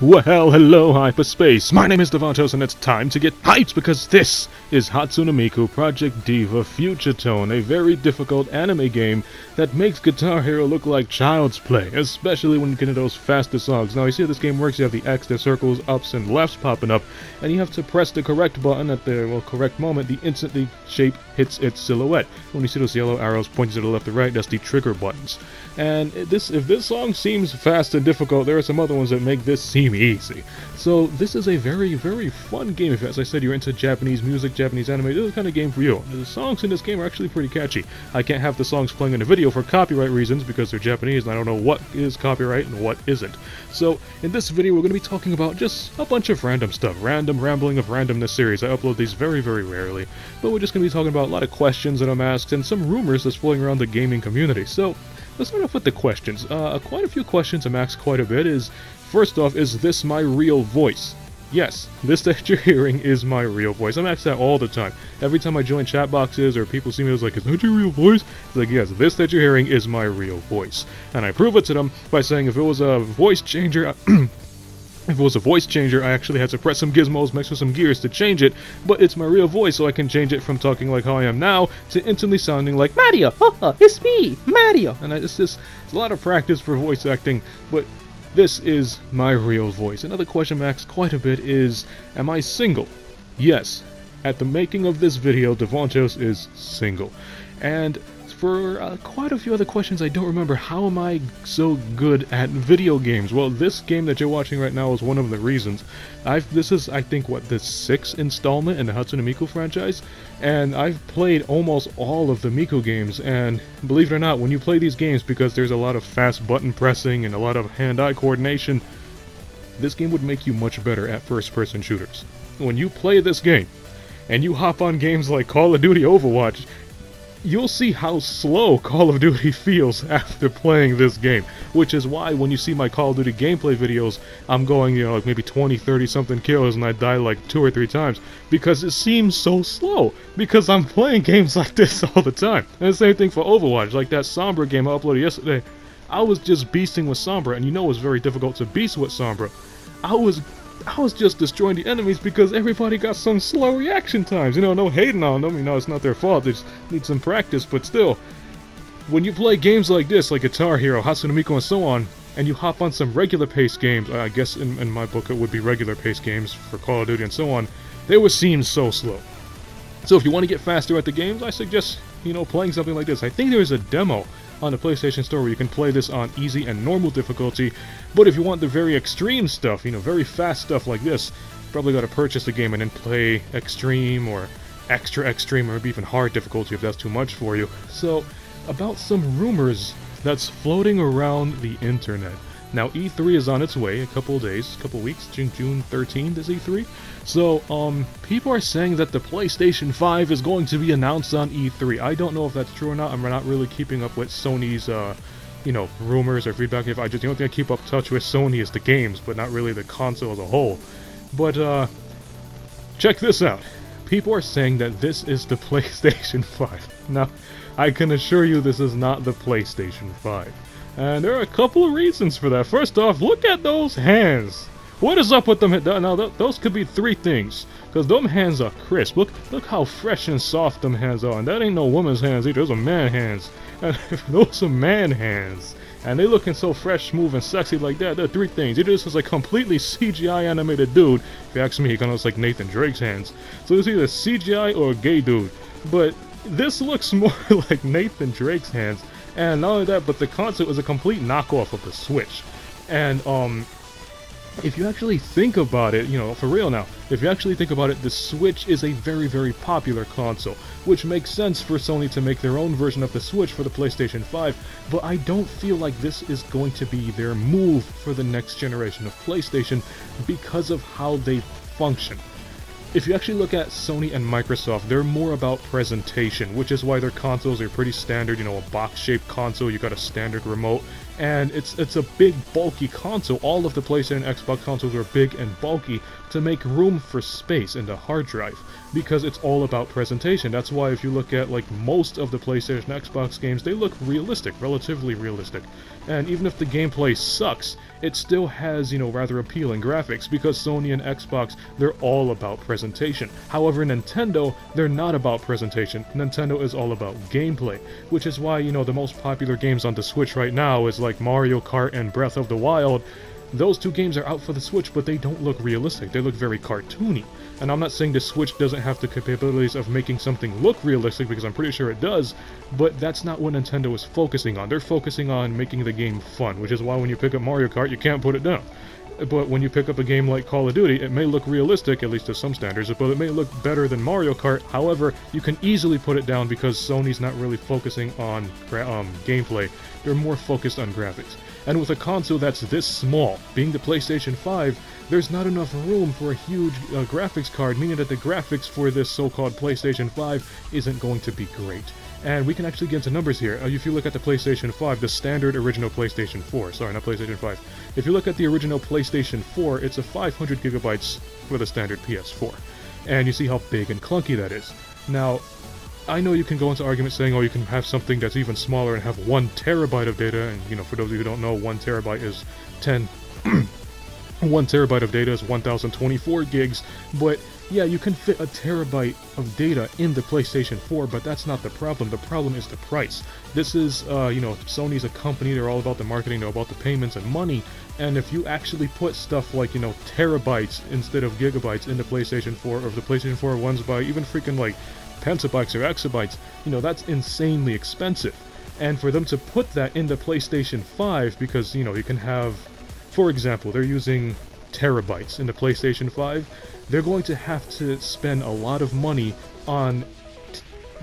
Well, hello hyperspace, my name is Davontos and it's time to get hyped because this is Hatsune Miku Project Diva Future Tone, a very difficult anime game that makes Guitar Hero look like child's play, especially when you get into those faster songs. Now you see how this game works, you have the X, the circles, ups and lefts popping up, and you have to press the correct button at the correct moment the instant the shape hits its silhouette. When you see those yellow arrows pointing to the left or right, that's the trigger buttons. And if this song seems fast and difficult, there are some other ones that make this seem easy. So this is a very, very fun game. If, as I said, you're into Japanese music, Japanese anime, this is the kind of game for you. The songs in this game are actually pretty catchy. I can't have the songs playing in the video for copyright reasons because they're Japanese and I don't know what is copyright and what isn't. So in this video we're going to be talking about just a bunch of random stuff. Random rambling of randomness series. I upload these very, very rarely. But we're just going to be talking about a lot of questions that I'm asked and some rumors that's floating around the gaming community. So let's start off with the questions. Quite a few questions I'm asked quite a bit is, first off, is this my real voice? Yes, this that you're hearing is my real voice. I'm asked that all the time. Every time I join chat boxes or people see me, it's like, is that your real voice? It's like, yes, this that you're hearing is my real voice. And I prove it to them by saying if it was a voice changer, if it was a voice changer, I actually had to press some gizmos, mix with some gears to change it, but it's my real voice, so I can change it from talking like how I am now to instantly sounding like Mario! Haha, it's me, Mario! And it's a lot of practice for voice acting, but this is my real voice. Another question I'm asked quite a bit is, am I single? Yes. At the making of this video, Davontos is single. And for quite a few other questions I don't remember, how am I so good at video games? Well, this game that you're watching right now is one of the reasons. This is, I think, what, the 6th installment in the Hatsune Miku franchise? And I've played almost all of the Miku games, and believe it or not, when you play these games, because there's a lot of fast button pressing and a lot of hand-eye coordination, this game would make you much better at first-person shooters. When you play this game, and you hop on games like Call of Duty Overwatch, you'll see how slow Call of Duty feels after playing this game, which is why when you see my Call of Duty gameplay videos, I'm going, you know, like maybe 20, 30 something kills and I die like 2 or 3 times, because it seems so slow, because I'm playing games like this all the time. And the same thing for Overwatch, like that Sombra game I uploaded yesterday, I was just beasting with Sombra, and you know it's very difficult to beast with Sombra. I was just destroying the enemies because everybody got some slow reaction times. You know, no hating on them, you know, it's not their fault, they just need some practice, but still, when you play games like this, like Guitar Hero, Hatsune Miku, and so on, and you hop on some regular pace games, I guess in my book it would be regular pace games for Call of Duty and so on, they would seem so slow. So if you want to get faster at the games, I suggest, you know, playing something like this. I think there's a demo on the PlayStation Store where you can play this on easy and normal difficulty, but if you want the very extreme stuff, you know, very fast stuff like this, you probably got to purchase the game and then play extreme or extra extreme or maybe even hard difficulty if that's too much for you. So, about some rumors that's floating around the internet. Now, E3 is on its way, a couple of days, a couple of weeks, June 13th is E3. So, people are saying that the PlayStation 5 is going to be announced on E3. I don't know if that's true or not. I'm not really keeping up with Sony's, you know, rumors or feedback. The only thing I keep up touch with Sony is the games, but not really the console as a whole. But, check this out. People are saying that this is the PlayStation 5. Now, I can assure you this is not the PlayStation 5. And there are a couple of reasons for that. First off, look at those hands. What is up with them? Now, those could be 3 things. Because them hands are crisp. Look how fresh and soft them hands are. And that ain't no woman's hands either. Those are man hands. And those are man hands. And they looking so fresh, smooth, and sexy like that. There are 3 things. Either this is a completely CGI animated dude. If you ask me, he kind of looks like Nathan Drake's hands. So it's either CGI or a gay dude. But this looks more like Nathan Drake's hands. And not only that, but the console is a complete knockoff of the Switch. And, if you actually think about it, you know, for real now, if you actually think about it, the Switch is a very, very popular console, which makes sense for Sony to make their own version of the Switch for the PlayStation 5, but I don't feel like this is going to be their move for the next generation of PlayStation because of how they function. If you actually look at Sony and Microsoft, they're more about presentation, which is why their consoles are pretty standard, you know, a box-shaped console, you got a standard remote, And it's a big, bulky console. All of the PlayStation and Xbox consoles are big and bulky to make room for space in the hard drive, because it's all about presentation. That's why if you look at like most of the PlayStation and Xbox games, they look realistic, relatively realistic. And even if the gameplay sucks, it still has, you know, rather appealing graphics, because Sony and Xbox, they're all about presentation. However, Nintendo, they're not about presentation. Nintendo is all about gameplay, which is why, you know, the most popular games on the Switch right now is like Mario Kart and Breath of the Wild. Those two games are out for the Switch, but they don't look realistic. They look very cartoony. And I'm not saying the Switch doesn't have the capabilities of making something look realistic, because I'm pretty sure it does, but that's not what Nintendo is focusing on. They're focusing on making the game fun, which is why when you pick up Mario Kart, you can't put it down. But when you pick up a game like Call of Duty, it may look realistic, at least to some standards, but it may look better than Mario Kart. However, you can easily put it down because Sony's not really focusing on gameplay. They're more focused on graphics. And with a console that's this small, being the PlayStation 5, there's not enough room for a huge graphics card, meaning that the graphics for this so-called PlayStation 5 isn't going to be great. And we can actually get into numbers here. If you look at the PlayStation 5, the standard original PlayStation 4, sorry, not PlayStation 5. If you look at the original PlayStation 4, it's a 500 gigabytes for the standard PS4. And you see how big and clunky that is. Now, I know you can go into arguments saying, oh, you can have something that's even smaller and have 1 terabyte of data, and, you know, for those of you who don't know, 1 terabyte is 1 terabyte of data is 1024 gigs, but yeah, you can fit a terabyte of data in the PlayStation 4, but that's not the problem. The problem is the price. This is, you know, Sony's a company, they're all about the marketing, they're about the payments and money, and if you actually put stuff like, you know, terabytes instead of gigabytes in the PlayStation 4, or if the PlayStation 4 runs by even freaking, like, petabytes or exabytes, you know, that's insanely expensive. And for them to put that in the PlayStation 5, because, you know, you can have, for example, they're using terabytes in the PlayStation 5, they're going to have to spend a lot of money on,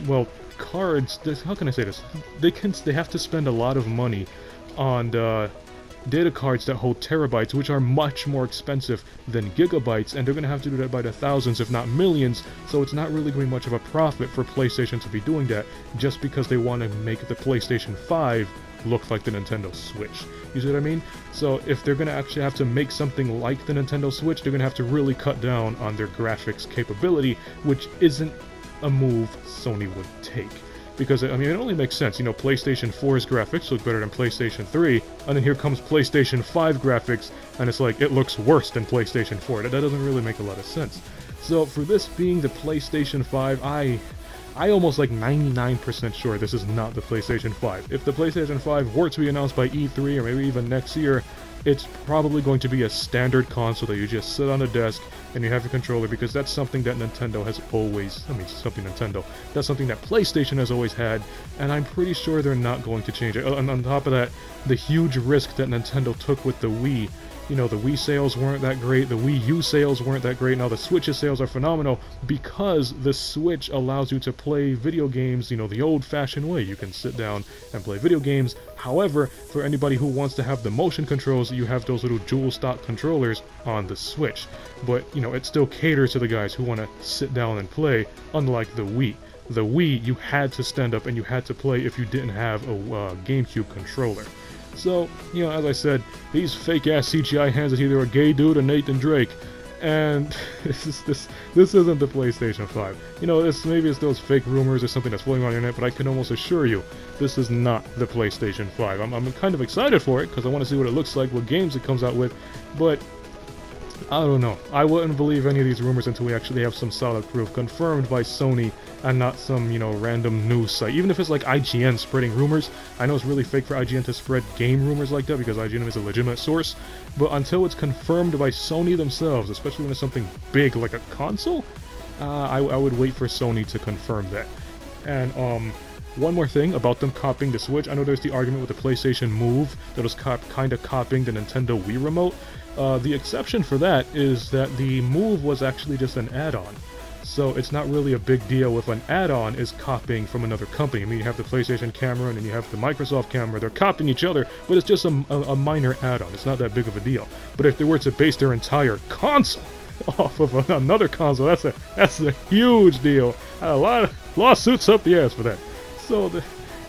well, cards. How can I say this? They have to spend a lot of money on data cards that hold terabytes, which are much more expensive than gigabytes, and they're going to have to do that by the thousands, if not millions, so it's not really going to be much of a profit for PlayStation to be doing that, just because they want to make the PlayStation 5 look like the Nintendo Switch. You see what I mean? So if they're going to actually have to make something like the Nintendo Switch, they're going to have to really cut down on their graphics capability, which isn't a move Sony would take. Because, I mean, it only makes sense. You know, PlayStation 4's graphics look better than PlayStation 3, and then here comes PlayStation 5 graphics, and it's like, it looks worse than PlayStation 4. That doesn't really make a lot of sense. So for this being the PlayStation 5, I almost like 99% sure this is not the PlayStation 5. If the PlayStation 5 were to be announced by E3 or maybe even next year, it's probably going to be a standard console that you just sit on a desk and you have your controller, because that's something that Nintendo has always, that's something that PlayStation has always had, and I'm pretty sure they're not going to change it. And on top of that, the huge risk that Nintendo took with the Wii, you know, the Wii sales weren't that great, the Wii U sales weren't that great, now the Switch's sales are phenomenal because the Switch allows you to play video games, you know, the old-fashioned way. You can sit down and play video games. However, for anybody who wants to have the motion controls, you have those little dual stock controllers on the Switch. But, you know, it still caters to the guys who want to sit down and play, unlike the Wii. The Wii, you had to stand up and you had to play if you didn't have a GameCube controller. So, you know, as I said, these fake-ass CGI hands is either a gay dude or Nathan Drake, and this isn't the PlayStation 5. You know, maybe it's those fake rumors or something that's floating around the internet, but I can almost assure you, this is not the PlayStation 5. I'm kind of excited for it, because I want to see what it looks like, what games it comes out with, but I don't know. I wouldn't believe any of these rumors until we actually have some solid proof confirmed by Sony and not some, you know, random news site. Even if it's like IGN spreading rumors. I know it's really fake for IGN to spread game rumors like that because IGN is a legitimate source. But until it's confirmed by Sony themselves, especially when it's something big like a console, I would wait for Sony to confirm that. And one more thing about them copying the Switch. I know there's the argument with the PlayStation Move that was kind of copying the Nintendo Wii Remote. The exception for that is that the Move was actually just an add-on. So it's not really a big deal if an add-on is copying from another company. I mean, you have the PlayStation camera and then you have the Microsoft camera. They're copying each other, but it's just a minor add-on. It's not that big of a deal. But if they were to base their entire console off of another console, that's a huge deal. A lot of lawsuits up the ass for that. So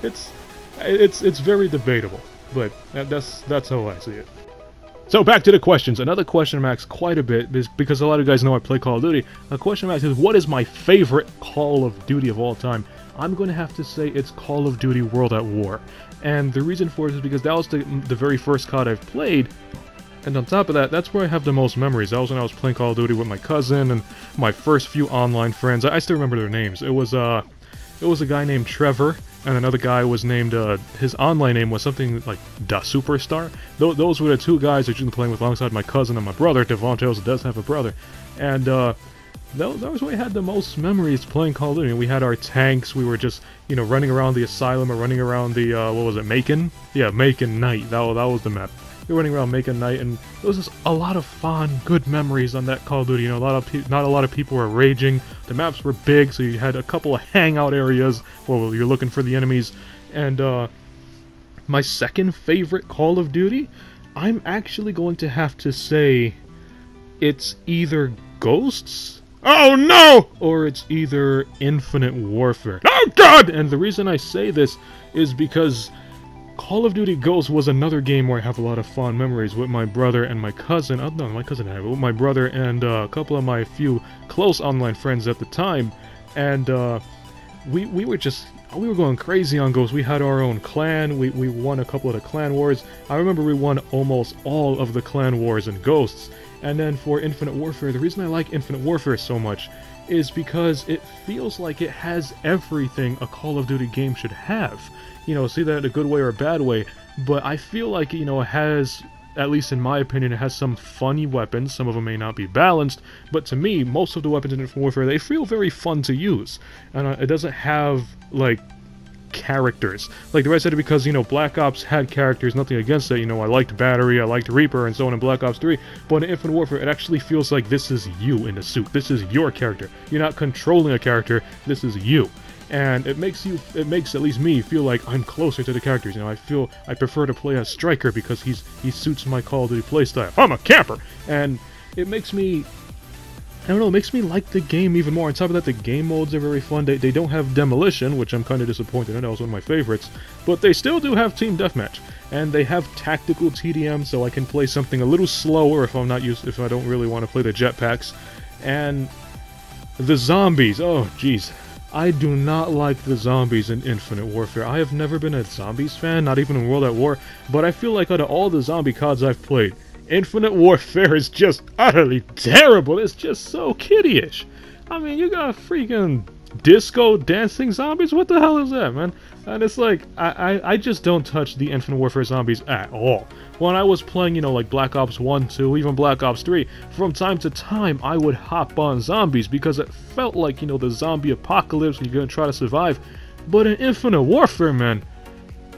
it's very debatable. But that's how I see it. So back to the questions. Another question I'm asked quite a bit is because a lot of you guys know I play Call of Duty. A question I'm asked is, what is my favorite Call of Duty of all time? I'm going to have to say it's Call of Duty World at War. And the reason for it is because that was the very first COD I've played. And on top of that, that's where I have the most memories. That was when I was playing Call of Duty with my cousin and my first few online friends. I still remember their names. It was a guy named Trevor, and another guy was named, his online name was something like Da Superstar. Those were the two guys that you've been playing with alongside my cousin and my brother. Davontos does have a brother. And, that was where we had the most memories playing Call of Duty. We had our tanks, we were just, running around the asylum or running around the, what was it, Macon? Yeah, Macon Night, that was the map. We were running around Macon Night, and it was just a lot of fun, good memories on that Call of Duty. Not a lot of people were raging. The maps were big, so you had a couple of hangout areas where you're looking for the enemies. And my second favorite Call of Duty, I'm actually going to have to say it's either Ghosts, oh no, or it's either Infinite Warfare. Oh god! And the reason I say this is because Call of Duty Ghosts was another game where I have a lot of fond memories with my brother and my cousin. No, my cousin and I, but with my brother and a couple of my few close online friends at the time. And we were going crazy on Ghosts. We had our own clan. We won a couple of the clan wars. I remember we won almost all of the clan wars in Ghosts. And then for Infinite Warfare, the reason I like Infinite Warfare so much is because it feels like it has everything a Call of Duty game should have. See that in a good way or a bad way, but I feel like, it has, at least in my opinion, it has some funny weapons. Some of them may not be balanced, but to me, most of the weapons in Infinite Warfare, they feel very fun to use. And it doesn't have, like, characters. Like the way I said it, because, Black Ops had characters, nothing against it. I liked Battery, I liked Reaper, and so on in Black Ops 3, but in Infinite Warfare, it actually feels like this is you in a suit. This is your character. You're not controlling a character, this is you. And it makes at least me feel like I'm closer to the characters. I prefer to play as Striker because he suits my Call of Duty playstyle. I'm a camper! And it makes me, I don't know, it makes me like the game even more. On top of that, the game modes are very fun. They don't have Demolition, which I'm kind of disappointed in. That was one of my favorites. But they still do have Team Deathmatch. And they have tactical TDM, so I can play something a little slower if I don't really want to play the jetpacks. And the zombies, oh jeez. I do not like the zombies in Infinite Warfare. I have never been a zombies fan, not even in World at War, but I feel like out of all the zombie CODs I've played, Infinite Warfare is just utterly terrible. It's just so kiddie-ish. I mean, you got freaking disco dancing zombies? What the hell is that, man? And it's like, I just don't touch the Infinite Warfare zombies at all. When I was playing, like Black Ops 1, 2, even Black Ops 3, from time to time I would hop on zombies because it felt like, the zombie apocalypse and you're gonna try to survive. But in Infinite Warfare, man,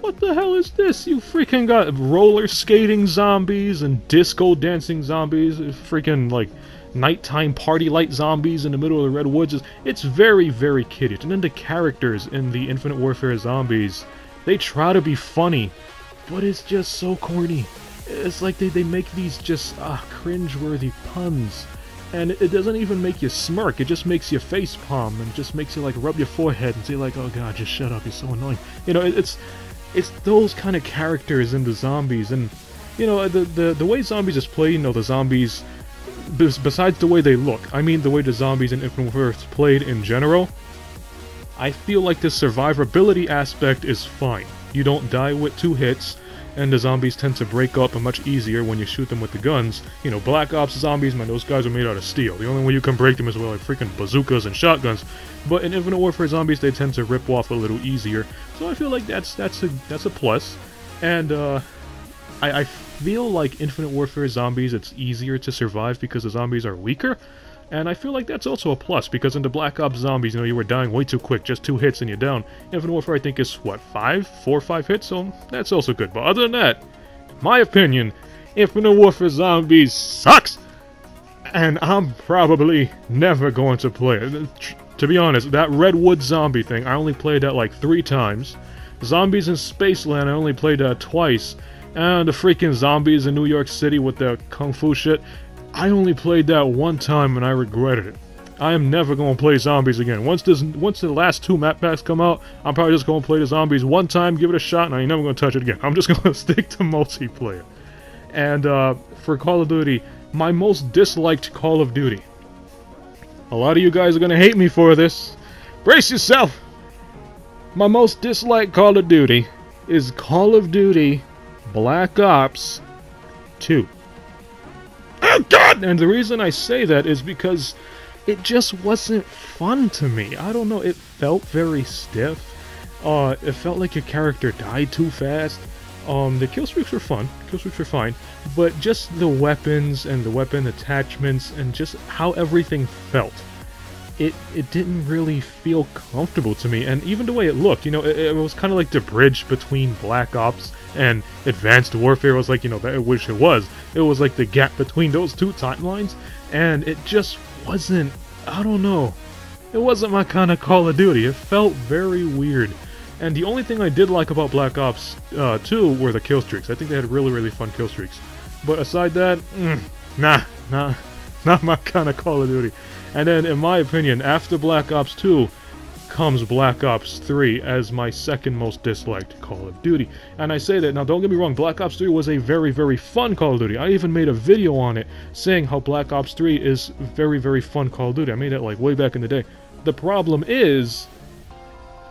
what the hell is this? You freaking got roller skating zombies and disco dancing zombies, freaking like nighttime party light zombies in the middle of the Red Woods. It's very, very kiddish. And then the characters in the Infinite Warfare zombies, they try to be funny, but it's just so corny. It's like they make these just cringe-worthy puns. And it doesn't even make you smirk, it just makes you facepalm and just makes you like rub your forehead and say like, oh god, just shut up, you're so annoying. It's those kind of characters in the zombies. And the way zombies is played, the zombies, besides the way they look, I mean the way the zombies in Infinite Warfare is played in general, I feel like the survivability aspect is fine. You don't die with 2 hits, and the zombies tend to break up much easier when you shoot them with the guns. Black Ops zombies, man, those guys are made out of steel. The only way you can break them is with like freaking bazookas and shotguns. But in Infinite Warfare zombies, they tend to rip off a little easier. So I feel like that's a plus. And I feel like Infinite Warfare zombies, it's easier to survive because the zombies are weaker. And I feel like that's also a plus, because in the Black Ops zombies, you were dying way too quick, just 2 hits and you're down. Infinite Warfare, I think, is, what, 4 or 5 hits? So that's also good. But other than that, in my opinion, Infinite Warfare zombies sucks! And I'm probably never going to play it. To be honest, that Redwood zombie thing, I only played that like 3 times. Zombies in Spaceland, I only played that twice. And the freaking zombies in New York City with their kung fu shit, I only played that 1 time and I regretted it. I am never going to play zombies again. Once the last 2 map packs come out, I'm probably just going to play the zombies one time, give it a shot, and I ain't never going to touch it again. I'm just going to stick to multiplayer. And for Call of Duty, my most disliked Call of Duty. A lot of you guys are going to hate me for this. Brace yourself! My most disliked Call of Duty is Call of Duty Black Ops 2. Oh God! And the reason I say that is because it just wasn't fun to me. I don't know, it felt very stiff. It felt like your character died too fast. The kill streaks were fun. Kill streaks were fine. But just the weapons and the weapon attachments and just how everything felt. It didn't really feel comfortable to me. And even the way it looked, you know, it was kind of like the bridge between Black Ops and Advanced Warfare was like, you know, which it was. It was like the gap between those 2 timelines. And it just wasn't, I don't know. It wasn't my kind of Call of Duty. It felt very weird. And the only thing I did like about Black Ops 2 were the kill streaks. I think they had really, really fun kill streaks. But aside that, not my kind of Call of Duty. And then, in my opinion, after Black Ops 2 comes Black Ops 3 as my second most disliked Call of Duty. And I say that, now don't get me wrong, Black Ops 3 was a very, very fun Call of Duty. I even made a video on it saying how Black Ops 3 is very, very fun Call of Duty. I made it like way back in the day. The problem is,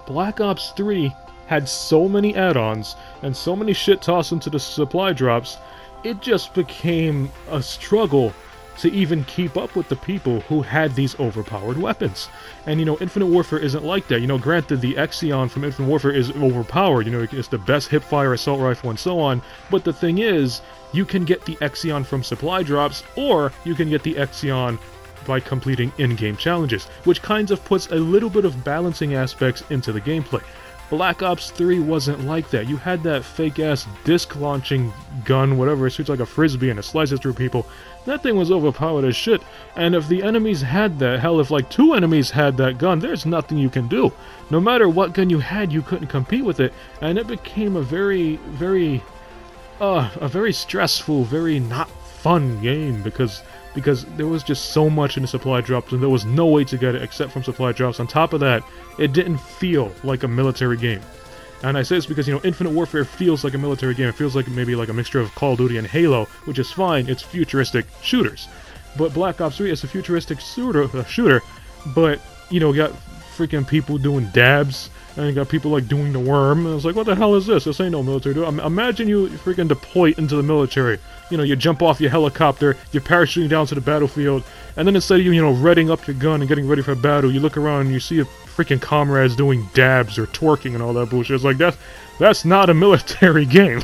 Black Ops 3 had so many add-ons and so many shit tossed into the supply drops, it just became a struggle to even keep up with the people who had these overpowered weapons. And, you know, Infinite Warfare isn't like that. You know, granted, the Exion from Infinite Warfare is overpowered. You know, it's the best hipfire assault rifle and so on. But the thing is, you can get the Exion from supply drops, or you can get the Exion by completing in-game challenges, which kind of puts a little bit of balancing aspects into the gameplay. Black Ops 3 wasn't like that. You had that fake-ass disc-launching gun, whatever, it shoots like a frisbee and it slices through people. That thing was overpowered as shit, and if the enemies had that, hell, if like 2 enemies had that gun, there's nothing you can do. No matter what gun you had, you couldn't compete with it, and it became a very stressful, very not fun game, because there was just so much in the supply drops, and there was no way to get it except from supply drops. On top of that, it didn't feel like a military game. And I say this because, you know, Infinite Warfare feels like a military game. It feels like maybe like a mixture of Call of Duty and Halo, which is fine. It's futuristic shooters. But Black Ops 3 is a futuristic shooter, but, you know, got freaking people doing dabs, and you got people like doing the worm, and I was like, what the hell is this? This ain't no military dude. Imagine you freaking deploy into the military. You know, you jump off your helicopter, you're parachuting down to the battlefield, and then instead of you know, readying up your gun and getting ready for battle, you look around and you see your freaking comrades doing dabs or twerking and all that bullshit. It's like, that's not a military game.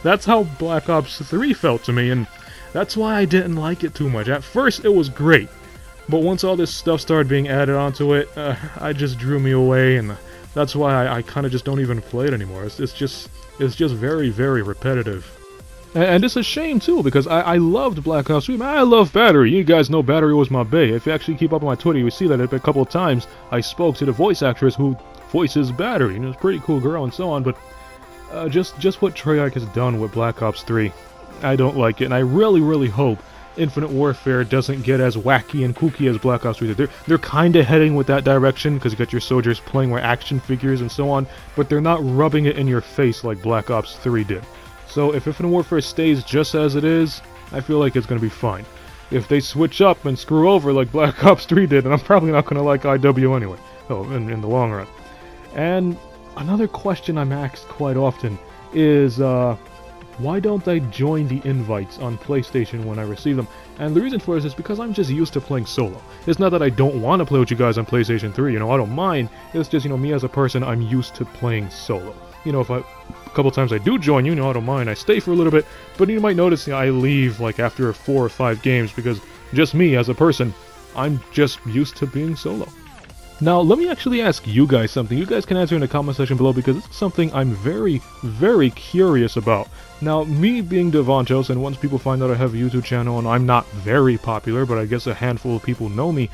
That's how Black Ops 3 felt to me, and that's why I didn't like it too much. At first, it was great, but once all this stuff started being added onto it, it just drew me away, and that's why I kind of just don't even play it anymore. It's just very, very repetitive. And it's a shame, too, because I loved Black Ops 3. Man, I love Battery. You guys know Battery was my bae. If you actually keep up on my Twitter, you see that a couple of times I spoke to the voice actress who voices Battery. And it's a pretty cool girl and so on, but just what Treyarch has done with Black Ops 3, I don't like it. And I really, really hope Infinite Warfare doesn't get as wacky and kooky as Black Ops 3 did. They're kind of heading with that direction, because you got your soldiers playing with action figures and so on, but they're not rubbing it in your face like Black Ops 3 did. So if Infinite Warfare stays just as it is, I feel like it's going to be fine. If they switch up and screw over like Black Ops 3 did, then I'm probably not going to like IW anyway, in the long run. And another question I'm asked quite often is, why don't I join the invites on PlayStation when I receive them? And the reason for it is because I'm just used to playing solo. It's not that I don't want to play with you guys on PlayStation 3, you know, I don't mind. It's just, you know, me as a person, I'm used to playing solo. You know, if a couple times I do join you, know, I don't mind, I stay for a little bit, but you might notice, you know, I leave like after 4 or 5 games, because just me as a person, I'm just used to being solo. Now, let me actually ask you guys something. You guys can answer in the comment section below, because it's something I'm very, very curious about. Now, me being Davontos, and once people find out I have a YouTube channel and I'm not very popular, but I guess a handful of people know me,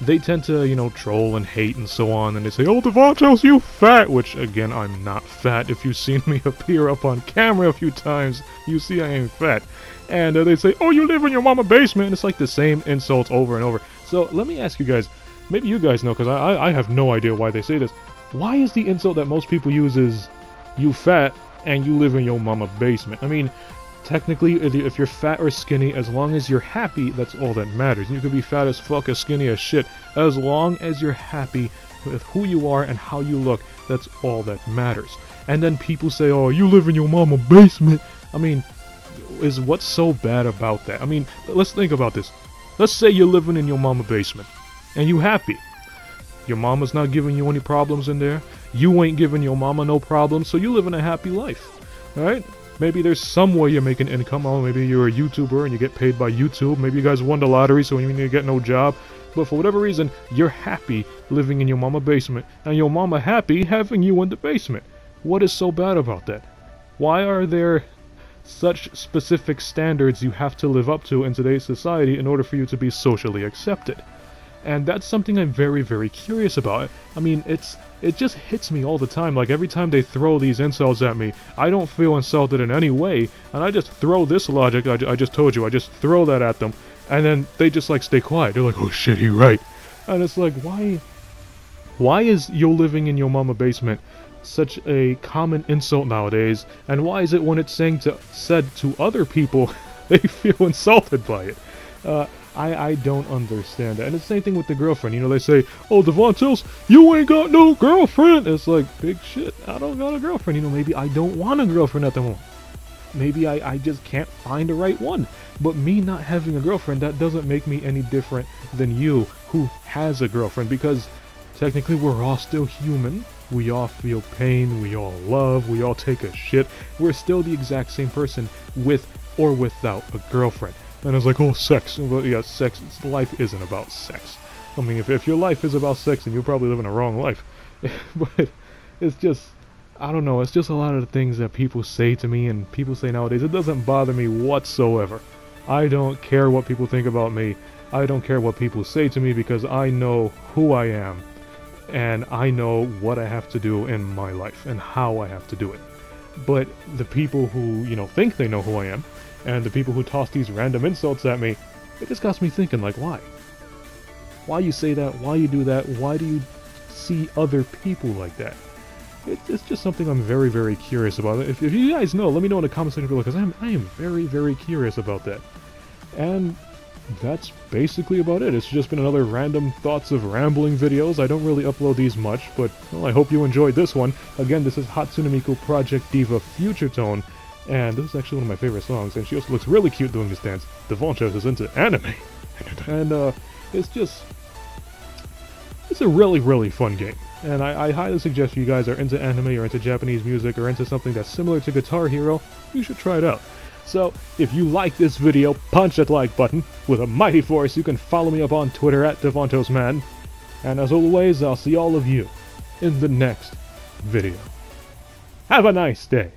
they tend to, you know, troll and hate and so on, and they say, "Oh, Davontos, you fat!" Which, again, I'm not fat. If you've seen me appear up on camera a few times, you see I ain't fat. And they say, "Oh, you live in your mama's basement," and it's like the same insults over and over. So let me ask you guys, maybe you guys know, because I have no idea why they say this. Why is the insult that most people use is, you fat and you live in your mama basement? I mean, technically, if you're fat or skinny, as long as you're happy, that's all that matters. You could be fat as fuck, as skinny as shit. As long as you're happy with who you are and how you look, that's all that matters. And then people say, oh, you live in your mama basement. I mean, what's so bad about that? I mean, let's think about this. Let's say you're living in your mama basement, and you happy. Your mama's not giving you any problems in there. You ain't giving your mama no problems, so you live in a happy life, alright? Maybe there's some way you're making income. Oh, maybe you're a YouTuber and you get paid by YouTube. Maybe you guys won the lottery, so you need to get no job. But for whatever reason, you're happy living in your mama basement, and your mama happy having you in the basement. What is so bad about that? Why are there such specific standards you have to live up to in today's society in order for you to be socially accepted? And that's something I'm very, very curious about. I mean, it just hits me all the time. Like, every time they throw these insults at me, I don't feel insulted in any way, and I just throw this logic, I just told you, I just throw that at them, and then they just, like, stay quiet. They're like, oh shit, he right. And it's like, why is you living in your mama basement such a common insult nowadays, and why is it when it's said to other people, they feel insulted by it? I don't understand that. And it's the same thing with the girlfriend. You know, they say, oh, Davontos, you ain't got no girlfriend. It's like, big shit, I don't got a girlfriend. You know, maybe I don't want a girlfriend at the moment. Maybe I just can't find the right one. But me not having a girlfriend, that doesn't make me any different than you who has a girlfriend. Because technically we're all still human. We all feel pain, we all love, we all take a shit. We're still the exact same person with or without a girlfriend. And it's like, oh, sex. Well, yeah, sex. Life isn't about sex. I mean, if your life is about sex, then you're probably living a wrong life. But it's just, I don't know, it's just a lot of the things that people say to me and people say nowadays. It doesn't bother me whatsoever. I don't care what people think about me. I don't care what people say to me, because I know who I am. And I know what I have to do in my life and how I have to do it. But the people who, you know, think they know who I am, and the people who toss these random insults at me, it just got me thinking, like, why? Why you say that? Why you do that? Why do you see other people like that? It's just something I'm very, very curious about. If you guys know, let me know in the comment section below, because I am very, very curious about that. And that's basically about it. It's just been another random thoughts of rambling videos. I don't really upload these much, but, well, I hope you enjoyed this one. Again, this is Hatsune Miku Project Diva Future Tone. And this is actually one of my favorite songs, and she also looks really cute doing this dance. Davontos is into anime. And, it's a really, really fun game. And I highly suggest if you guys are into anime or into Japanese music or into something that's similar to Guitar Hero, you should try it out. So, if you like this video, punch that like button with a mighty force. You can follow me up on Twitter at DavontosMan. And as always, I'll see all of you in the next video. Have a nice day.